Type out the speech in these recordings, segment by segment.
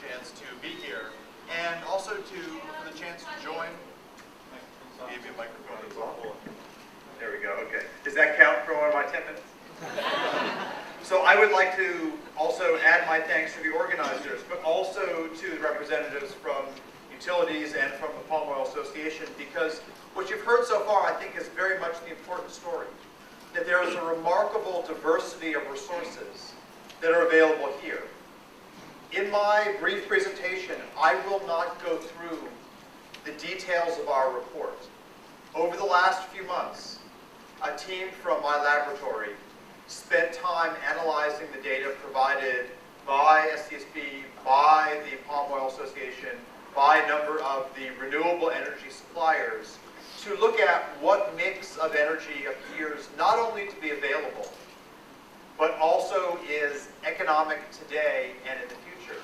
chance to be here, and also for the chance to join. I gave you a microphone as well. There we go, okay. Does that count for one of my 10 minutes? So I would like to also add my thanks to the organizers, but also to the representatives from utilities and from the Palm Oil Association, because what you've heard so far, I think, is very much the important story. That there is a remarkable diversity of resources that are available here. In my brief presentation, I will not go through the details of our report. Over the last few months, a team from my laboratory spent time analyzing the data provided by STSB, by the Palm Oil Association, by a number of the renewable energy suppliers, to look at what mix of energy appears not only to be available, but also is economic today and in the future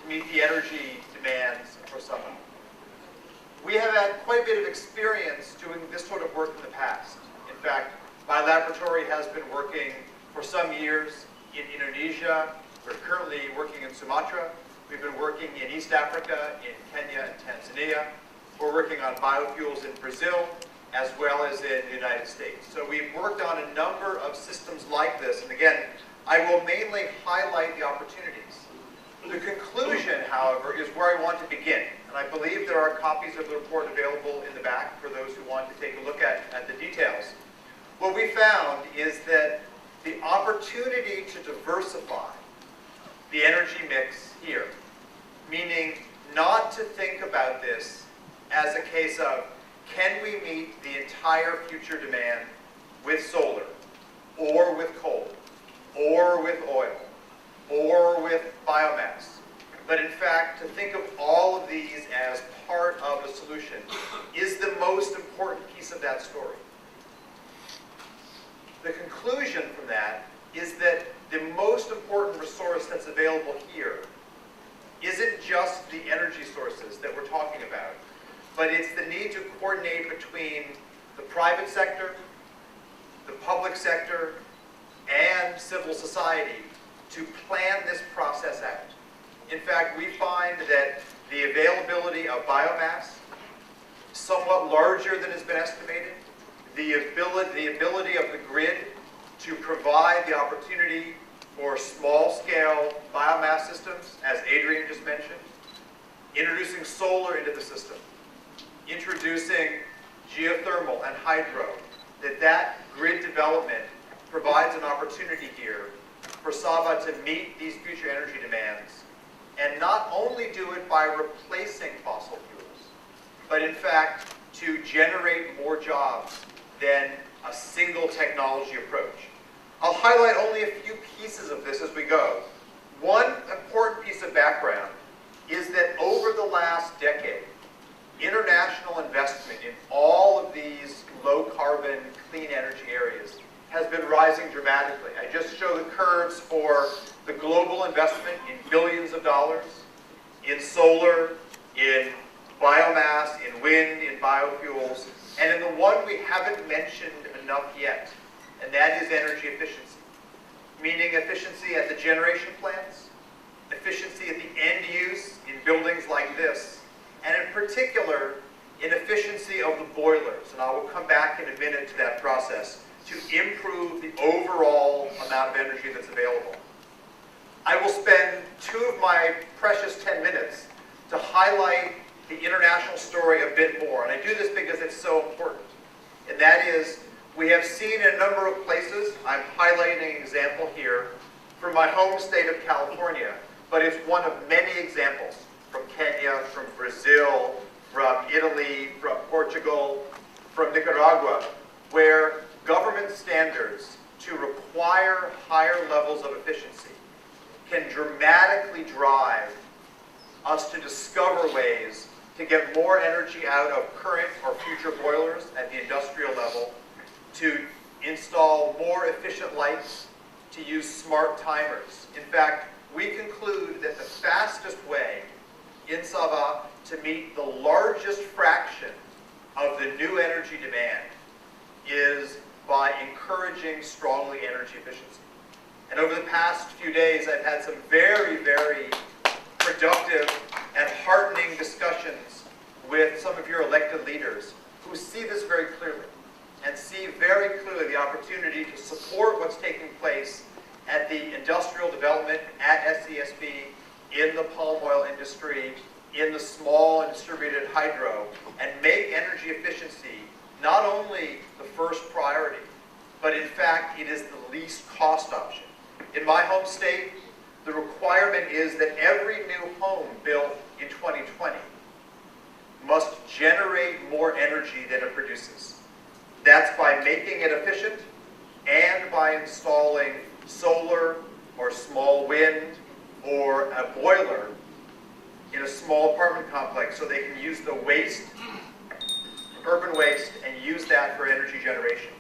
to meet the energy demands for Sabah. We have had quite a bit of experience doing this sort of work in the past. In fact, my laboratory has been working for some years in Indonesia. We're currently working in Sumatra. We've been working in East Africa, in Kenya and Tanzania. We're working on biofuels in Brazil, as well as in the United States. So we've worked on a number of systems like this. And again, I will mainly highlight the opportunities. The conclusion, however, is where I want to begin. And I believe there are copies of the report available in the back for those who want to take a look at the details. What we found is that the opportunity to diversify the energy mix here, meaning not to think about this as a case of, can we meet the entire future demand with solar, or with coal, or with oil, or with biomass? But in fact, to think of all of these as part of a solution is the most important piece of that story. The conclusion from that is that the most important resource that's available here isn't just the energy sources that we're talking about, but it's the need to coordinate between the private sector, the public sector, and civil society to plan this process out. In fact, we find that the availability of biomass is somewhat larger than has been estimated. The ability of the grid to provide the opportunity for small-scale biomass systems, as Adrian just mentioned, introducing solar into the system, introducing geothermal and hydro, that grid development provides an opportunity here for Sabah to meet these future energy demands, and not only do it by replacing fossil fuels, but in fact to generate more jobs than a single technology approach. I'll highlight only a few pieces of this as we go. One important piece of background is that over the last decade, international investment in all of these low-carbon, clean energy areas has been rising dramatically. I just show the curves for the global investment in billions of dollars, in solar, in biomass, in wind, in biofuels, and in the one we haven't mentioned enough yet, and that is energy efficiency. Meaning efficiency at the generation plants, efficiency at the end use in buildings like this, and in particular, in efficiency of the boilers. And I will come back in a minute to that process to improve the overall amount of energy that's available. I will spend 2 of my precious 10 minutes to highlight the international story a bit more. And I do this because it's so important. And that is, we have seen in a number of places, I'm highlighting an example here from my home state of California, but it's one of many examples from Kenya, from Brazil, from Italy, from Portugal, from Nicaragua, where government standards to require higher levels of efficiency can dramatically drive us to discover ways to get more energy out of current or future boilers at the industrial level, to install more efficient lights, to use smart timers. In fact, we conclude that the fastest way in Sabah to meet the largest fraction of the new energy demand is by encouraging strongly energy efficiency. And over the past few days, I've had some very, very productive and heartening discussions with some of your elected leaders who see this very clearly and see very clearly the opportunity to support what's taking place at the industrial development at SCSB, in the palm oil industry, in the small and distributed hydro, and make energy efficiency not only the first priority, but in fact it is the least cost option. In my home state, the requirement is that every new home built in 2020 must generate more energy than it produces. That's by making it efficient and by installing solar or small wind or a boiler in a small apartment complex so they can use the waste, urban waste, and use that for energy generation.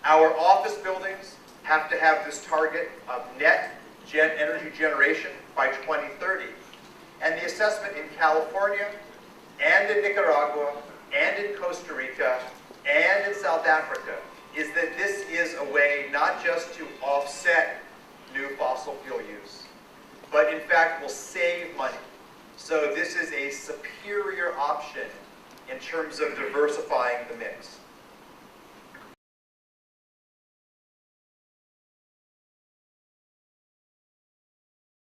Our office buildings have to have this target of net energy generation by 2030. And the assessment in California and in Nicaragua and in Costa Rica and in South Africa is that this is a way not just to offset new fossil fuel use, but in fact will save money. So this is a superior option in terms of diversifying the mix.